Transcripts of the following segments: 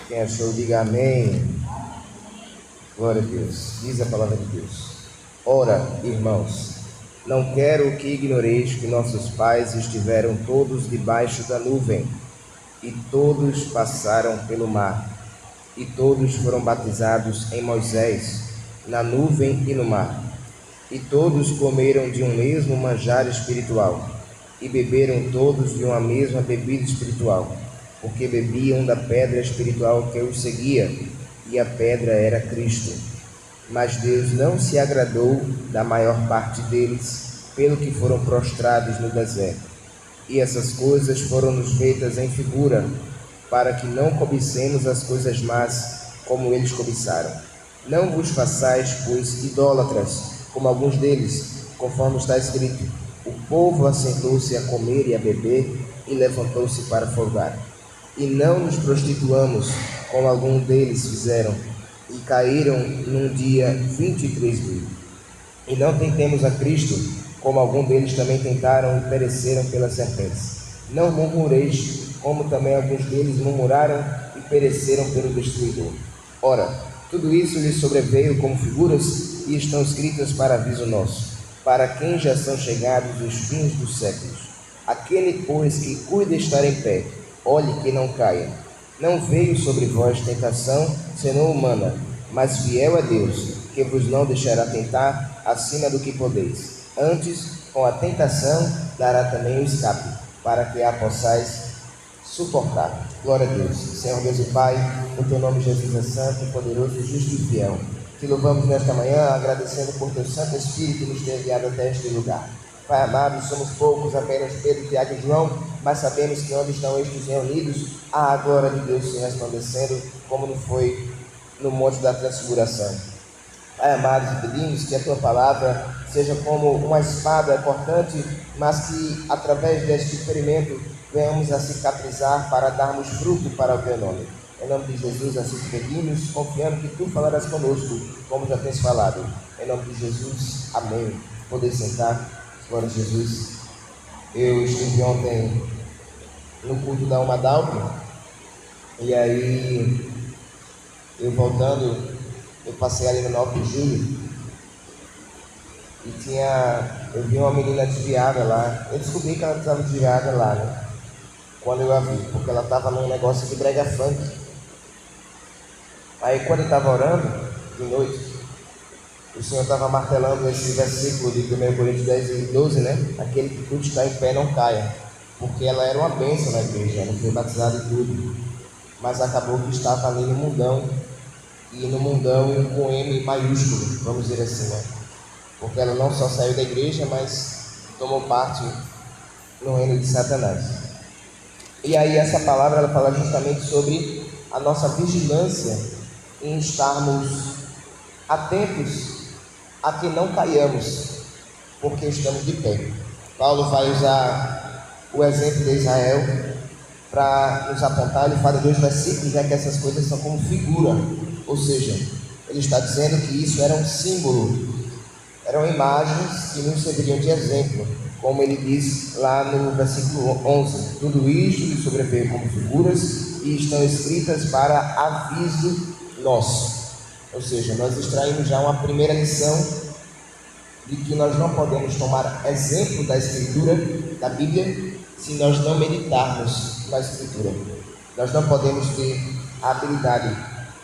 Quem achou, diga amém. Glória a Deus. Diz a palavra de Deus. Ora, irmãos, não quero que ignoreis que nossos pais estiveram todos debaixo da nuvem, e todos passaram pelo mar, e todos foram batizados em Moisés, na nuvem e no mar, e todos comeram de um mesmo manjar espiritual, e beberam todos de uma mesma bebida espiritual, porque bebiam da pedra espiritual que os seguia, e a pedra era Cristo. Mas Deus não se agradou da maior parte deles, pelo que foram prostrados no deserto. E essas coisas foram-nos feitas em figura, para que não cobicemos as coisas más, como eles cobiçaram. Não vos façais, pois, idólatras, como alguns deles, conforme está escrito: o povo assentou-se a comer e a beber, e levantou-se para folgar. E não nos prostituamos, como alguns deles fizeram, e caíram num dia 23.000. E não tentemos a Cristo, como alguns deles também tentaram e pereceram pelas serpentes. Não murmureis, como também alguns deles murmuraram e pereceram pelo destruidor. Ora, tudo isso lhes sobreveio como figuras e estão escritas para aviso nosso, para quem já são chegados os fins dos séculos. Aquele, pois, que cuida estar em pé, olhe que não caia. Não veio sobre vós tentação, senão humana, mas fiel é Deus, que vos não deixará tentar acima do que podeis. Antes, com a tentação, dará também o escape, para que a possais suportar. Glória a Deus. Senhor Deus e Pai, o teu nome Jesus é santo, poderoso, justo e fiel. Te louvamos nesta manhã, agradecendo por teu Santo Espírito nos ter enviado até este lugar. Pai amado, somos poucos, apenas Pedro, Tiago e João, mas sabemos que onde estão estes reunidos, há a glória de Deus se resplandecendo, como não foi no Monte da Transfiguração. Pai amado, te pedimos que a tua palavra seja como uma espada cortante, mas que através deste ferimento venhamos a cicatrizar para darmos fruto para o teu nome. Em nome de Jesus, assim te pedimos, confiando que tu falarás conosco, como já tens falado. Em nome de Jesus, amém. Poder sentar. Glória a Jesus. Eu estive ontem no culto da Umadalco, e aí eu voltando, eu passei ali no 9 de julho e eu vi uma menina desviada lá. Eu descobri que ela estava desviada lá, né? Quando eu a vi, porque ela estava num negócio de brega funk. Aí quando eu estava orando de noite, o Senhor estava martelando esse versículo de 1 Coríntios 10 e 12, né? Aquele que tudo está em pé não caia, porque ela era uma bênção na igreja, ela foi batizada e tudo, mas acabou que estava ali no mundão, e no mundão com M maiúsculo, vamos dizer assim, né? Porque ela não só saiu da igreja, mas tomou parte no reino de Satanás. E aí essa palavra ela fala justamente sobre a nossa vigilância em estarmos atentos a que não caiamos, porque estamos de pé. Paulo vai usar o exemplo de Israel para nos apontar. Ele fala em 2 versículos, né, que essas coisas são como figura, ou seja, ele está dizendo que isso era um símbolo, eram imagens que nos serviriam de exemplo, como ele diz lá no versículo 11: tudo isto lhe sobreveio como figuras e estão escritas para aviso nosso. Ou seja, nós extraímos já uma primeira lição de que nós não podemos tomar exemplo da Escritura, da Bíblia, se nós não meditarmos na Escritura. Nós não podemos ter a habilidade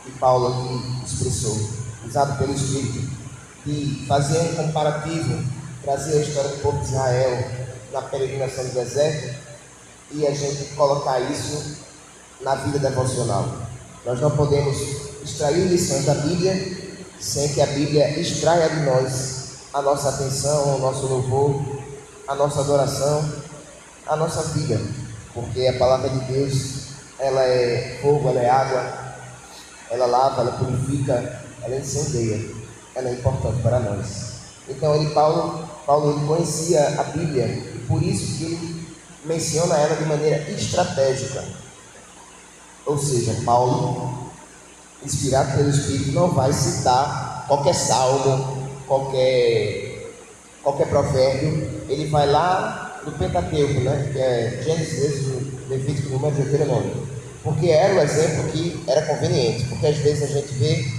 que Paulo aqui expressou, usado pelo Espírito, de fazer um comparativo, trazer a história do povo de Israel na peregrinação do deserto e a gente colocar isso na vida devocional. Nós não podemos extrair lições da Bíblia sem que a Bíblia extraia de nós a nossa atenção, o nosso louvor, a nossa adoração, a nossa vida, porque a palavra de Deus, ela é fogo, ela é água, ela lava, ela purifica, ela incendeia, ela é importante para nós. Então Paulo ele conhecia a Bíblia, e por isso que ele menciona ela de maneira estratégica. Ou seja, Paulo, inspirado pelo Espírito, não vai citar qualquer salmo, qualquer provérbio. Ele vai lá no Pentateuco, né? Que é Gênesis, Levítico, Número e Deuteronômio. porque era o exemplo que era conveniente. Porque às vezes a gente vê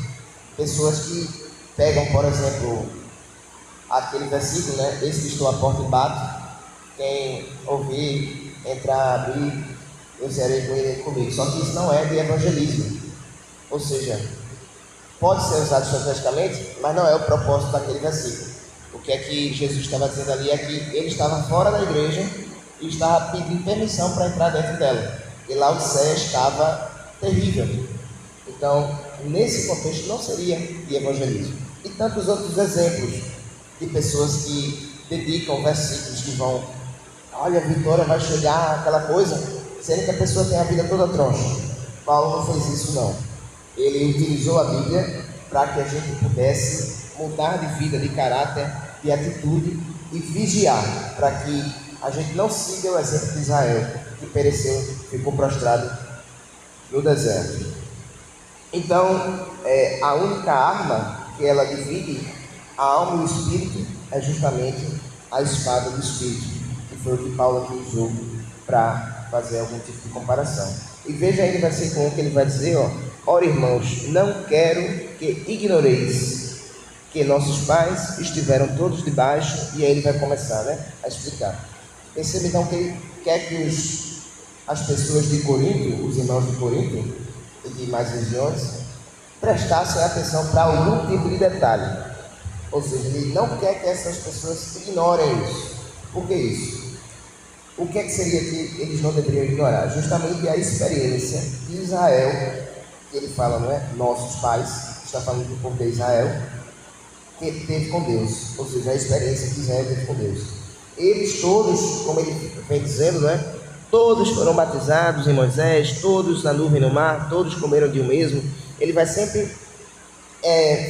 pessoas que pegam, por exemplo, aquele versículo, né? Eis que estou à porta e bato, quem ouvir, entrar, abrir, eu serei com ele comigo. Só que isso não é de evangelismo. Ou seja, pode ser usado estrategicamente, mas não é o propósito daquele versículo. O que é que Jesus estava dizendo ali é que ele estava fora da igreja e estava pedindo permissão para entrar dentro dela. E lá o céu estava terrível. Então, nesse contexto não seria de evangelismo. E tantos outros exemplos de pessoas que dedicam versículos que vão, olha, a vitória vai chegar, aquela coisa, sendo que a pessoa tem a vida toda troncha. Paulo não fez isso não. Ele utilizou a Bíblia para que a gente pudesse mudar de vida, de caráter, de atitude e vigiar, para que a gente não siga o exemplo de Israel, que pereceu, ficou prostrado no deserto. Então, a única arma que ela divide a alma e o espírito é justamente a espada do espírito, que foi o que Paulo aqui usou para fazer algum tipo de comparação. E veja aí no versículo 1 que ele vai dizer, ora irmãos, não quero que ignoreis que nossos pais estiveram todos debaixo, e aí ele vai começar, a explicar. Perceba então que ele quer que as pessoas de Corinto, os irmãos de Corinto e de mais regiões, prestassem atenção para algum tipo de detalhe. Ou seja, ele não quer que essas pessoas ignorem isso. Por que isso? O que é que seria que eles não deveriam ignorar? Justamente a experiência de Israel, que ele fala, não é? Nossos pais, está falando do povo de Israel, que teve com Deus. Ou seja, a experiência que Israel teve com Deus. Eles todos, como ele vem dizendo, não é? Todos foram batizados em Moisés, todos na nuvem e no mar, todos comeram de um mesmo. Ele vai sempre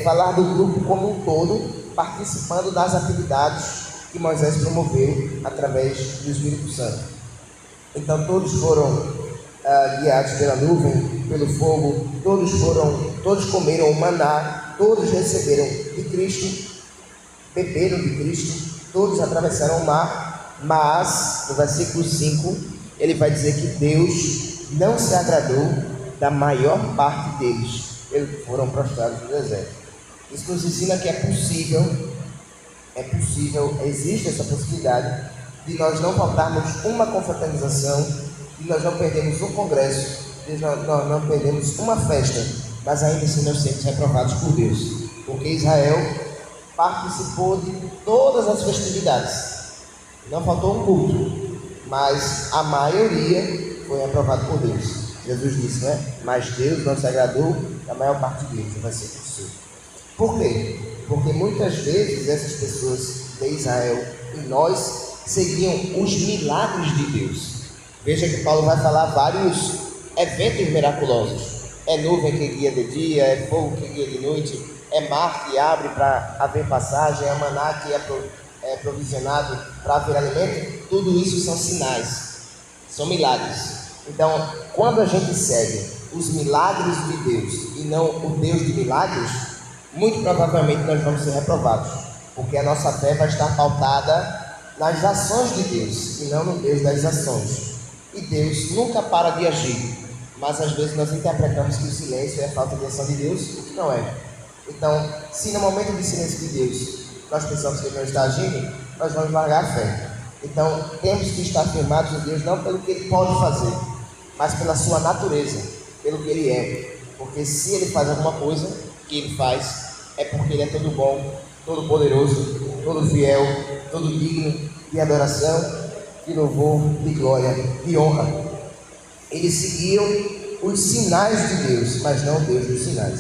falar do grupo como um todo, participando das atividades que Moisés promoveu através do Espírito Santo. Então todos foram guiados pela nuvem, pelo fogo, todos comeram o maná, todos receberam de Cristo, beberam de Cristo, todos atravessaram o mar, mas no versículo 5 ele vai dizer que Deus não se agradou da maior parte deles, eles foram prostrados no deserto. Isso nos ensina que é possível, existe essa possibilidade de nós não faltarmos uma confraternização, de nós não perdermos um congresso, de nós não perdermos uma festa, mas ainda assim nós sermos reprovados por Deus, porque Israel participou de todas as festividades, não faltou um culto, mas a maioria foi aprovado por Deus. Jesus disse, mas Deus não se agradou da maior parte deles, vai ser possível. Por quê? Porque muitas vezes essas pessoas de Israel e nós seguiam os milagres de Deus. Veja que Paulo vai falar vários eventos miraculosos. É nuvem que guia de dia, é fogo que guia de noite, é mar que abre para haver passagem, é maná que é provisionado para haver alimento. Tudo isso são sinais, são milagres. Então, quando a gente segue os milagres de Deus e não o Deus de milagres, muito provavelmente nós vamos ser reprovados, porque a nossa fé vai estar pautada nas ações de Deus e não no Deus das ações. E Deus nunca para de agir, mas às vezes nós interpretamos que o silêncio é a falta de ação de Deus, o que não é. Então, se no momento de silêncio de Deus nós pensamos que Ele não está agindo, nós vamos largar a fé. Então, temos que estar firmados em Deus não pelo que Ele pode fazer, mas pela sua natureza, pelo que Ele é. Porque se Ele faz alguma coisa que Ele faz, é porque Ele é todo bom, todo poderoso, todo fiel, todo digno de adoração, de louvor, de glória, de honra. Eles seguiam os sinais de Deus, mas não o Deus dos sinais.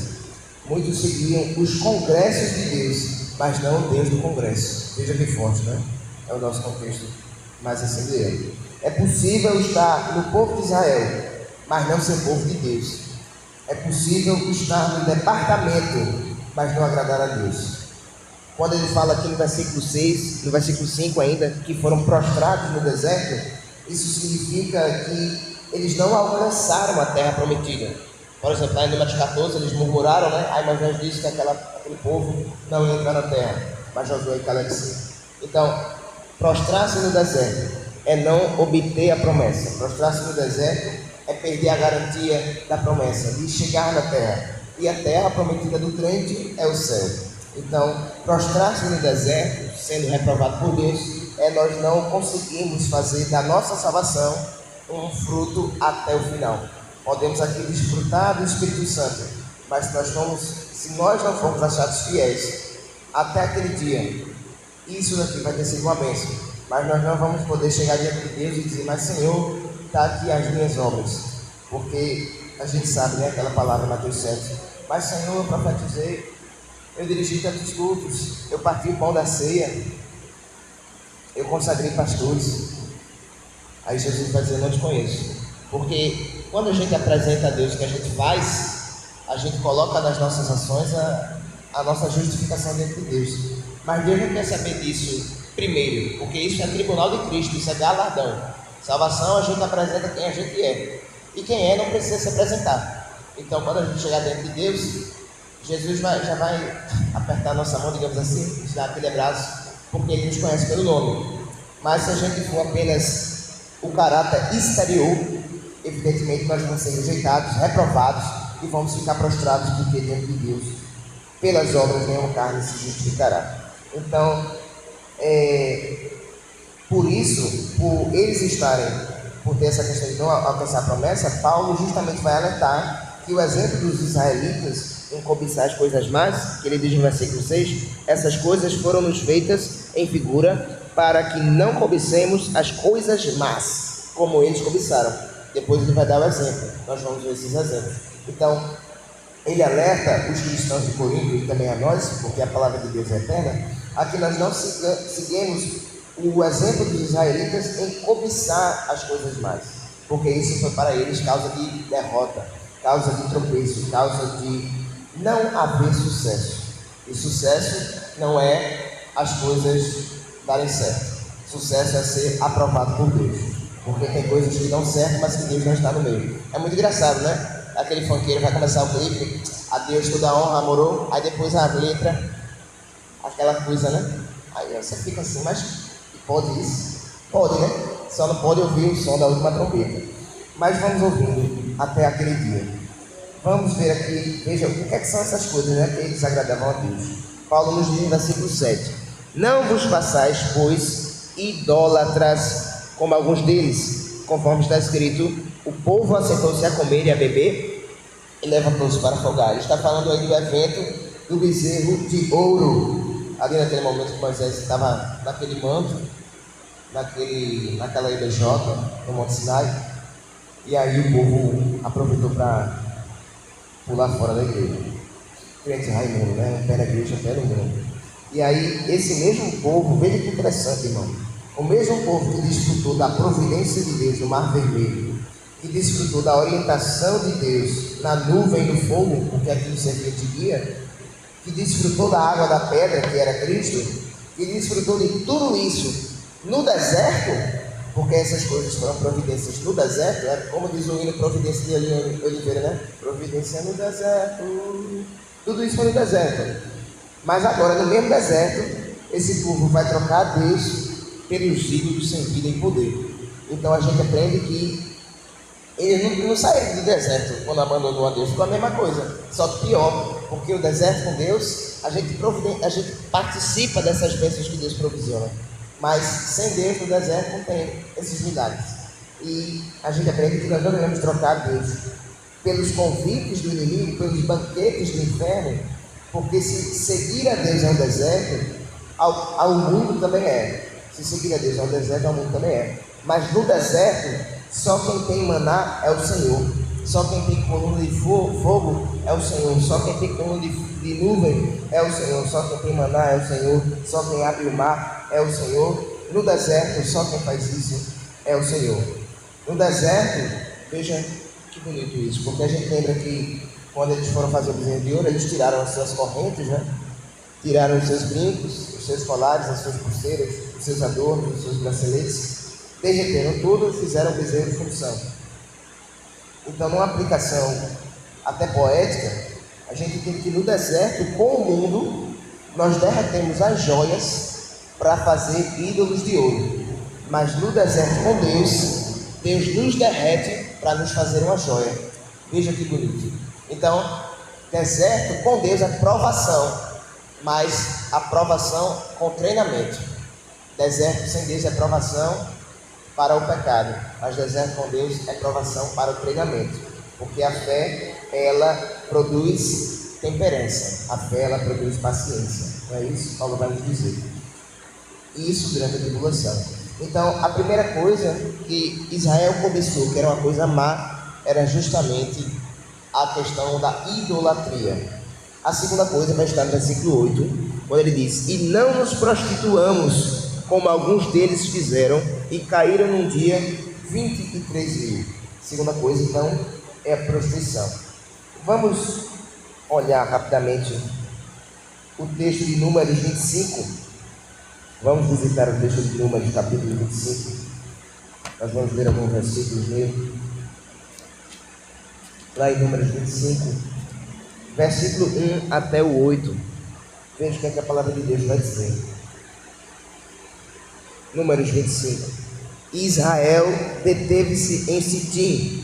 Muitos seguiam os congressos de Deus, mas não o Deus do congresso. Veja que forte, é o nosso contexto mais assembleiro. É possível estar no povo de Israel, mas não ser povo de Deus. É possível estar no departamento, mas não agradar a Deus. Quando ele fala aqui no versículo 6, no versículo 5 ainda, que foram prostrados no deserto, isso significa que eles não alcançaram a terra prometida. Por exemplo, lá em Números 14, eles murmuraram, Aí Moisés disse que aquele povo não ia entrar na terra, mas Josué e Caleb sim. Então, prostrar-se no deserto é não obter a promessa. Prostrar-se no deserto é perder a garantia da promessa, de chegar na terra. E a terra prometida do crente é o céu. Então, prostrar-se no deserto, sendo reprovado por Deus, nós não conseguimos fazer da nossa salvação um fruto até o final. Podemos aqui desfrutar do Espírito Santo, mas se nós não formos achados fiéis até aquele dia, isso daqui vai ter sido uma bênção, mas nós não vamos poder chegar diante de Deus e dizer: mas Senhor, está aqui as minhas obras, porque a gente sabe, né, aquela palavra Mateus 7, mas Senhor, eu profetizei, eu dirigi tantos cultos, eu parti o pão da ceia, eu consagrei pastores. Aí Jesus vai dizer: não te conheço. Porque quando a gente apresenta a Deus o que a gente faz, a gente coloca nas nossas ações a nossa justificação diante de Deus. Mas Deus não quer saber disso primeiro, porque isso é tribunal de Cristo, isso é galardão. Salvação, a gente apresenta quem a gente é, e quem é não precisa se apresentar. Então, quando a gente chegar diante de Deus, Jesus já vai apertar a nossa mão, digamos assim, nos dar aquele abraço, porque Ele nos conhece pelo nome. Mas se a gente for apenas o caráter exterior, evidentemente nós vamos ser rejeitados, reprovados, e vamos ficar prostrados, porque diante de Deus, pelas obras nenhuma carne se justificará. Então, por isso, por ter essa questão de não alcançar a promessa, Paulo justamente vai alertar que o exemplo dos israelitas em cobiçar as coisas más, que ele diz no versículo 6, essas coisas foram nos feitas em figura, para que não cobicemos as coisas más, como eles cobiçaram. Depois ele vai dar o exemplo, nós vamos ver esses exemplos. Então, ele alerta os cristãos de Corinto e também a nós, porque a palavra de Deus é eterna, a que nós não seguimos o exemplo dos israelitas em cobiçar as coisas más, porque isso foi para eles causa de derrota, causa de tropeço, causa de não haver sucesso. E sucesso não é as coisas darem certo. Sucesso é ser aprovado por Deus, porque tem coisas que dão certo, mas que Deus não está no meio. É muito engraçado, né? Aquele funkeiro vai começar o clipe, a Deus toda a honra, amorou, aí depois a letra, aquela coisa, né? Aí você fica assim, mas pode isso? Pode, né? Só não pode ouvir o som da última trombeta. Mas vamos ouvindo até aquele dia. Vamos ver aqui, veja, o que são essas coisas, né, que eles agradavam a Deus. Paulo nos diz no versículo 7: não vos façais, pois, idólatras, como alguns deles, conforme está escrito, o povo assentou-se a comer e a beber e levantou-se para folgar. Ele está falando aí do evento do bezerro de ouro, ali naquele momento que Moisés estava naquele manto, naquela ilha Jota, no Monte Sinai, e aí o povo aproveitou para pular fora da igreja. Crente Raimundo, né? Um pé na igreja, um pé no mundo. E aí, esse mesmo povo, veja que interessante, irmão, o mesmo povo que desfrutou da providência de Deus no Mar Vermelho, que desfrutou da orientação de Deus na nuvem do fogo, porque aquilo servia de guia, que desfrutou da água da pedra, que era Cristo, que desfrutou de tudo isso no deserto, porque essas coisas foram providências no deserto, né? Como diz o hino Providência de Oliveira, né? Providência no deserto, tudo isso foi no deserto. Mas agora, no mesmo deserto, esse povo vai trocar Deus pelos ídolos sem vida e poder. Então a gente aprende que ele não saiu do deserto quando abandonou a Deus, ficou a mesma coisa, só que pior, porque o deserto com Deus, a gente participa dessas bênçãos que Deus provisiona, mas sem Deus no deserto não tem esses milagres. E a gente aprende que nós não devemos trocar Deus pelos convites do inimigo, pelos banquetes do inferno, porque se seguir a Deus é um deserto, ao mundo também é. Se seguir a Deus é um deserto, ao mundo também é. Mas no deserto, só quem tem maná é o Senhor. Só quem tem coluna de fogo é o Senhor. Só quem tem coluna de nuvem é o Senhor. Só quem tem maná é o Senhor. Só quem abre o mar é o Senhor. No deserto, só quem faz isso é o Senhor. No deserto, veja que bonito isso, porque a gente lembra que quando eles foram fazer o bezerro de ouro, eles tiraram as suas correntes, né? Tiraram os seus brincos, os seus colares, as suas pulseiras, os seus adornos, os seus braceletes, derreteram tudo e fizeram o bezerro de função. Então, numa aplicação até poética, a gente tem que no deserto, com o mundo, nós derretemos as joias para fazer ídolos de ouro. Mas no deserto com Deus, Deus nos derrete para nos fazer uma joia. Veja que bonito. Então, deserto com Deus é provação, mas a provação com treinamento. Deserto sem Deus é provação para o pecado, mas deserto com Deus é provação para o treinamento, porque a fé, ela produz temperança, a fé, ela produz paciência. Não é isso que Paulo vai nos dizer. Isso durante a tribulação. Então, a primeira coisa que Israel começou, que era uma coisa má, era justamente a questão da idolatria. A segunda coisa vai estar no versículo 8, quando ele diz: e não nos prostituamos, como alguns deles fizeram, e caíram num dia 23.000. Segunda coisa, então, é a prostituição. Vamos olhar rapidamente o texto de Números 25. Vamos visitar o texto de Números, capítulo 25. Nós vamos ler alguns versículos nele. Lá em Números 25, versículo 1 até o 8. Veja o que é que a palavra de Deus vai dizer. Números 25. Israel deteve-se em Sitim,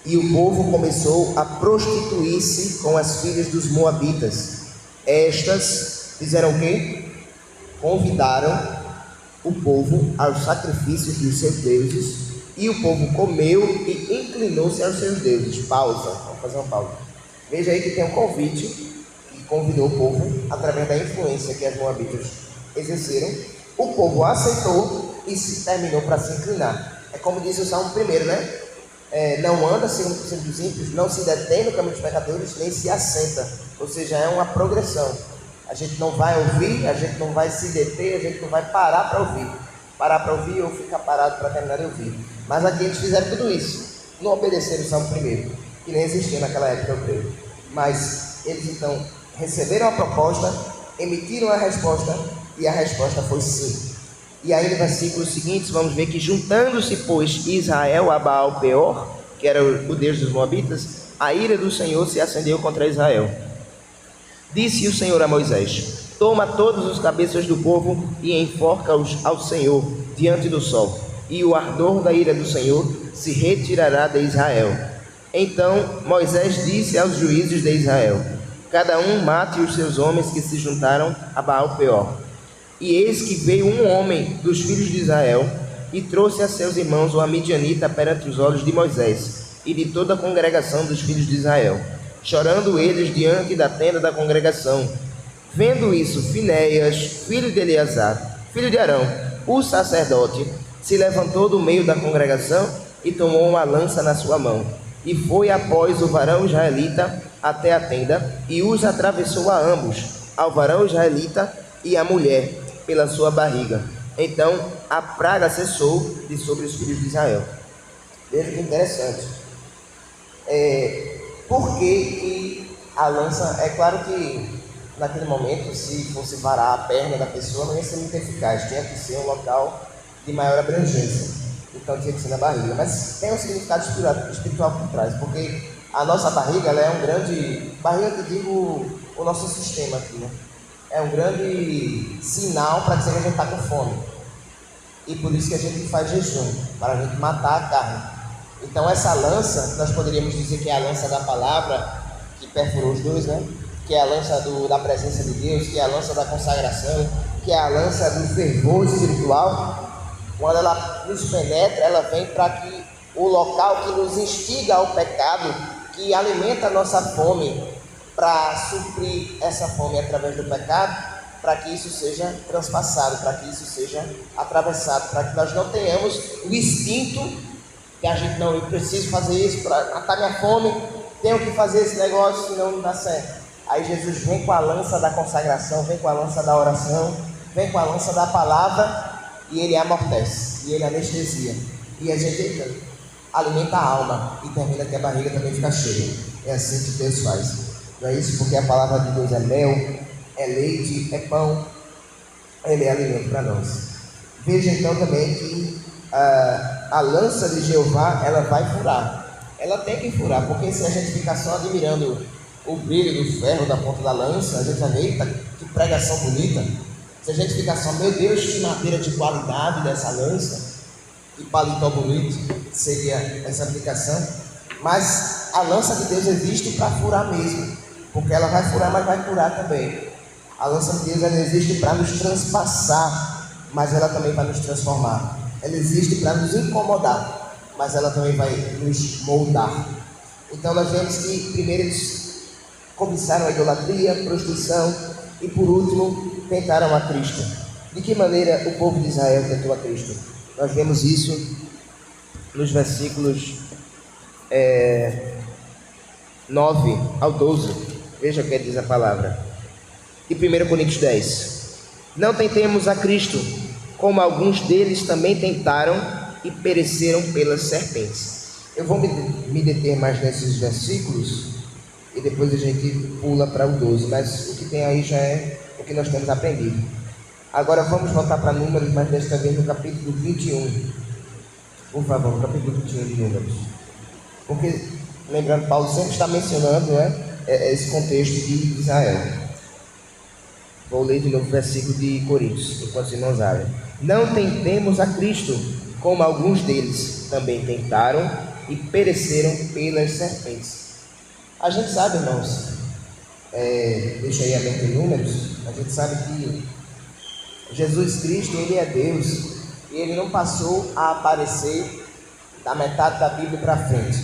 e o povo começou a prostituir-se com as filhas dos moabitas. Estas fizeram o quê? Convidaram o povo aos sacrifícios dos seus deuses, e o povo comeu e inclinou-se aos seus deuses. Pausa, vamos fazer uma pausa. Veja aí que tem um convite que convidou o povo através da influência que as moabitas exerceram. O povo aceitou e se terminou para se inclinar. É como diz o Salmo 1, né? Não anda segundo o conselho dos ímpios, não se detém no caminho dos pecadores, nem se assenta. Ou seja, é uma progressão. A gente não vai ouvir, a gente não vai se deter, a gente não vai parar para ouvir. Parar para ouvir ou ficar parado para terminar de ouvir. Mas aqui eles fizeram tudo isso. Não obedeceram o Salmo 1, que nem existia naquela época, eu creio. Mas eles então receberam a proposta, emitiram a resposta, e a resposta foi sim. E aí no versículo seguinte vamos ver que juntando-se, pois, Israel a Baal-peor, que era o Deus dos moabitas, a ira do Senhor se acendeu contra Israel. Disse o Senhor a Moisés: toma todos os cabeças do povo e enforca-os ao Senhor diante do sol, e o ardor da ira do Senhor se retirará de Israel. Então Moisés disse aos juízes de Israel: cada um mate os seus homens que se juntaram a Baal-peor. E eis que veio um homem dos filhos de Israel e trouxe a seus irmãos o midianita perante os olhos de Moisés e de toda a congregação dos filhos de Israel, chorando eles diante da tenda da congregação. Vendo isso, Finéias, filho de Eleazar, filho de Arão, o sacerdote, se levantou do meio da congregação e tomou uma lança na sua mão, e foi após o varão israelita até a tenda, e os atravessou a ambos, ao varão israelita e à mulher, pela sua barriga. Então a praga cessou de sobre os filhos de Israel. Veja que interessante. Por que a lança? É claro que naquele momento, se fosse varar a perna da pessoa, não ia ser muito eficaz. Tinha que ser um local de maior abrangência. Então tinha que ser na barriga. Mas tem um significado espiritual por trás, porque a nossa barriga, ela é um grande... Barriga que digo o nosso sistema aqui, né? É um grande sinal para dizer que a gente está com fome. E por isso que a gente faz jejum, para a gente matar a carne. Então essa lança, nós poderíamos dizer que é a lança da palavra, que perfurou os dois, né? Que é a lança da presença de Deus, que é a lança da consagração, que é a lança do fervor espiritual. Quando ela nos penetra, ela vem para que o local que nos instiga ao pecado, que alimenta a nossa fome, para suprir essa fome através do pecado, para que isso seja transpassado, para que isso seja atravessado, para que nós não tenhamos o instinto que a gente não, eu preciso fazer isso para matar minha fome, tenho que fazer esse negócio, senão não dá certo. Aí Jesus vem com a lança da consagração, vem com a lança da oração, vem com a lança da palavra, e ele amortece, e ele anestesia, e a gente alimenta a alma, e termina que a barriga também fica cheia. É assim que Deus faz. Não é isso? Porque a palavra de Deus é mel, é leite, é pão, ele é alimento para nós. Veja então também que a lança de Jeová, ela vai furar. Ela tem que furar, porque se a gente ficar só admirando o brilho do ferro da ponta da lança, a gente vai ver, eita, que pregação bonita. Se a gente ficar só, meu Deus, que madeira de qualidade dessa lança, e paletó bonito, seria essa aplicação. Mas a lança de Deus existe para furar mesmo, porque ela vai furar, mas vai curar também. A lança de Deus, ela existe para nos transpassar, mas ela também vai nos transformar. Ela existe para nos incomodar, mas ela também vai nos moldar. Então nós vemos que primeiro eles cobiçaram a idolatria, a prostituição e por último tentaram a Cristo. De que maneira o povo de Israel tentou a Cristo? Nós vemos isso nos versículos 9 ao 12. Veja o que diz a palavra. E 1 Coríntios 10. Não tentemos a Cristo, como alguns deles também tentaram e pereceram pelas serpentes. Eu vou me deter mais nesses versículos e depois a gente pula para o 12, mas o que tem aí já é o que nós temos aprendido. Agora vamos voltar para Números, mas desta vez no capítulo 21. Por favor, no capítulo 21 de Números. Porque, lembrando, Paulo sempre está mencionando, esse contexto de Israel. Vou ler de novo o versículo de Coríntios, enquanto os irmãos abrem. Não tentemos a Cristo, como alguns deles também tentaram e pereceram pelas serpentes. A gente sabe, irmãos, deixa aí aberto em Números, a gente sabe que Jesus Cristo, Ele é Deus, e Ele não passou a aparecer da metade da Bíblia para frente.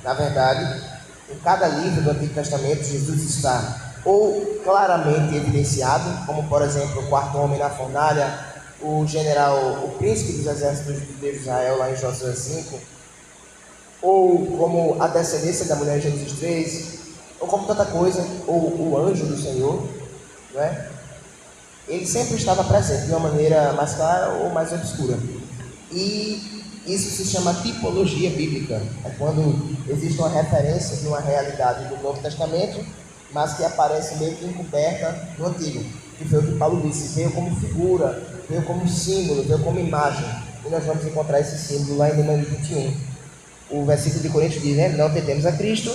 Na verdade, em cada livro do Antigo Testamento, Jesus está ou claramente evidenciado, como por exemplo o quarto homem na fornalha, o general, o príncipe dos exércitos de Deus de Israel lá em Josué 5, ou como a descendência da mulher em Gênesis 3, ou como tanta coisa, ou o anjo do Senhor, não é? Ele sempre estava presente de uma maneira mais clara ou mais obscura. E isso se chama tipologia bíblica. É quando existe uma referência de uma realidade do Novo Testamento, mas que aparece meio que encoberta no Antigo, que foi o que Paulo disse, veio como figura, veio como símbolo, veio como imagem, e nós vamos encontrar esse símbolo lá em Números 21. O versículo de Coríntios diz, não tentemos a Cristo,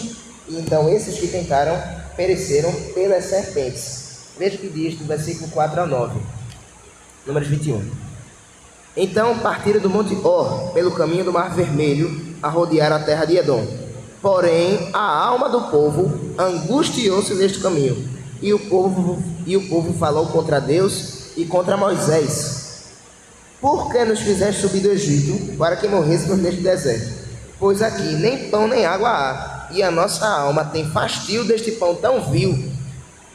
e então esses que tentaram pereceram pelas serpentes. Veja o que diz do versículo 4 ao 9, Números 21. Então partiram do Monte Or, pelo caminho do Mar Vermelho, a rodear a terra de Edom. Porém, a alma do povo angustiou-se neste caminho, e o povo falou contra Deus e contra Moisés. Por que nos fizeste subir do Egito, para que morrêssemos neste deserto? Pois aqui nem pão nem água há, e a nossa alma tem fastio deste pão tão vil.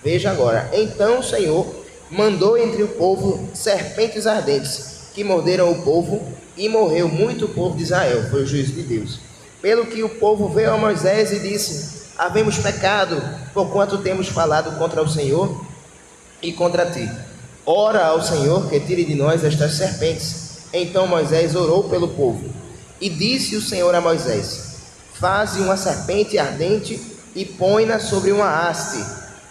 Veja agora, então o Senhor mandou entre o povo serpentes ardentes, que morderam o povo, e morreu muito o povo de Israel. Foi o juízo de Deus. Pelo que o povo veio a Moisés e disse, havemos pecado, porquanto temos falado contra o Senhor e contra ti. Ora ao Senhor que tire de nós estas serpentes. Então Moisés orou pelo povo. E disse o Senhor a Moisés, faze uma serpente ardente e põe-na sobre uma haste,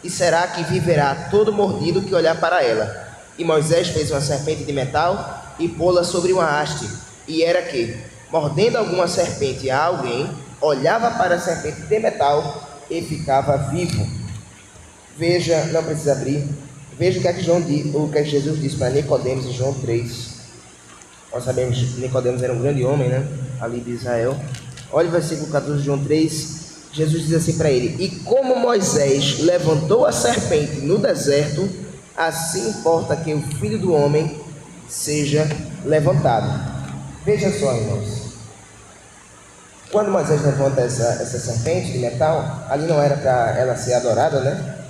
e será que viverá todo mordido que olhar para ela. E Moisés fez uma serpente de metal e pô-la sobre uma haste, e era que, mordendo alguma serpente a alguém, olhava para a serpente de metal e ficava vivo. Veja, não precisa abrir, veja o que Jesus disse para Nicodemos em João 3. Nós sabemos que Nicodemos era um grande homem, ali de Israel. Olha o versículo 14 de João 3, Jesus diz assim para ele, e como Moisés levantou a serpente no deserto, assim importa que o Filho do Homem seja levantado. Veja só, irmãos, quando Moisés levanta essa serpente de metal, ali não era para ela ser adorada,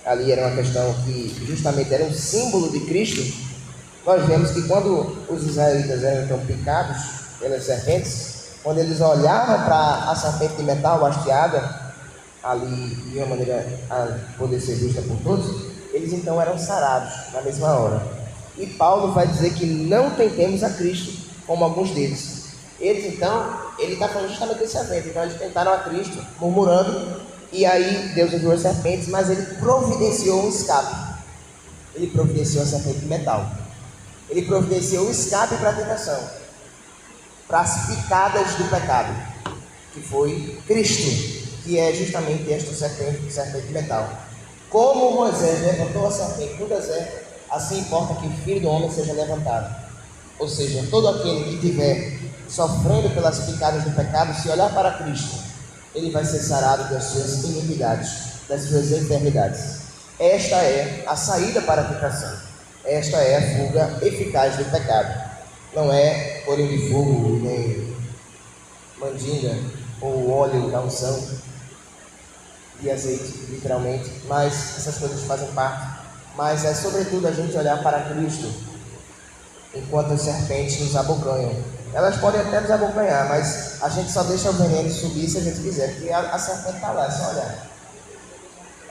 ali era uma questão que justamente era um símbolo de Cristo. Nós vemos que quando os israelitas eram então picados pelas serpentes, quando eles olhavam para a serpente de metal hasteada, ali de uma maneira a poder ser vista por todos, eles então eram sarados na mesma hora. E Paulo vai dizer que não tentemos a Cristo, como alguns deles. Eles então, ele está falando justamente desse evento. Então eles tentaram a Cristo, murmurando, e aí Deus enviou as serpentes, mas ele providenciou um escape. Ele providenciou a serpente de metal. Ele providenciou o escape para a tentação, para as picadas do pecado, que foi Cristo, que é justamente esta serpente de metal. Como Moisés levantou a serpente no deserto, assim importa que o Filho do Homem seja levantado. Ou seja, todo aquele que tiver sofrendo pelas picadas do pecado, se olhar para Cristo, ele vai ser sarado das suas iniquidades, das suas enfermidades. Esta é a saída para a tentação. Esta é a fuga eficaz do pecado. Não é olho de fogo, nem mandinga, ou óleo da unção de azeite, literalmente, mas essas coisas fazem parte. Mas é sobretudo a gente olhar para Cristo, enquanto as serpentes nos abocanham. Elas podem até nos abocanhar, mas a gente só deixa o veneno subir se a gente quiser, porque a serpente está lá, é só olhar.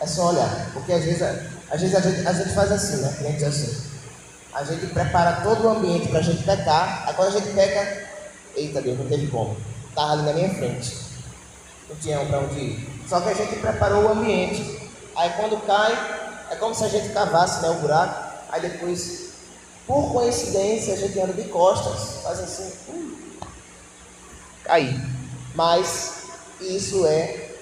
É só olhar, porque às vezes a gente faz assim, né? Crente assim. A gente prepara todo o ambiente para a gente pecar, aí quando a gente peca, eita Deus, não teve como. Estava ali na minha frente, não tinha para onde ir. Só que a gente preparou o ambiente, aí quando cai, é como se a gente cavasse, né, o buraco, aí depois, por coincidência, a gente anda de costas, faz assim, cair. Mas isso é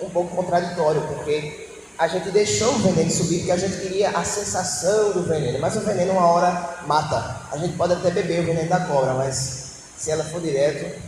um pouco contraditório, porque a gente deixou o veneno subir porque a gente queria a sensação do veneno, mas o veneno uma hora mata. A gente pode até beber o veneno da cobra, mas se ela for direto,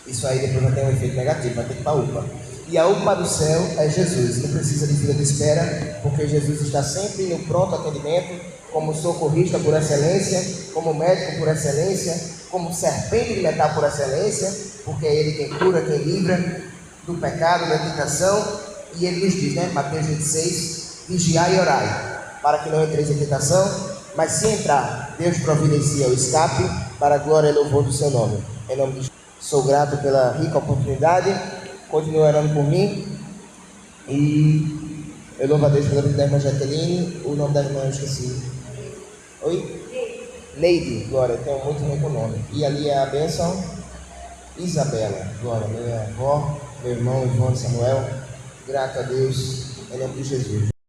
isso aí depois vai ter um efeito negativo, vai ter que ir para a UPA. E a UPA do céu é Jesus, não precisa de fila de espera, porque Jesus está sempre no pronto atendimento, como socorrista por excelência, como médico por excelência, como serpente de metal por excelência, porque é Ele quem cura, quem livra do pecado, da tentação. E Ele nos diz, né, Mateus 26, vigiai e orai, para que não entreis em tentação, mas se entrar, Deus providencia o escape, para a glória e louvor do seu nome. Em nome de Jesus. Sou grato pela rica oportunidade, continue orando por mim, e eu louvo a Deus pela vida da irmã Jaqueline. O nome da irmã eu esqueci. Oi? Neide, glória, eu tenho muito ruim com o nome. E ali é a bênção Isabela, glória, minha avó, meu irmão João Samuel. Grato a Deus, em nome de Jesus.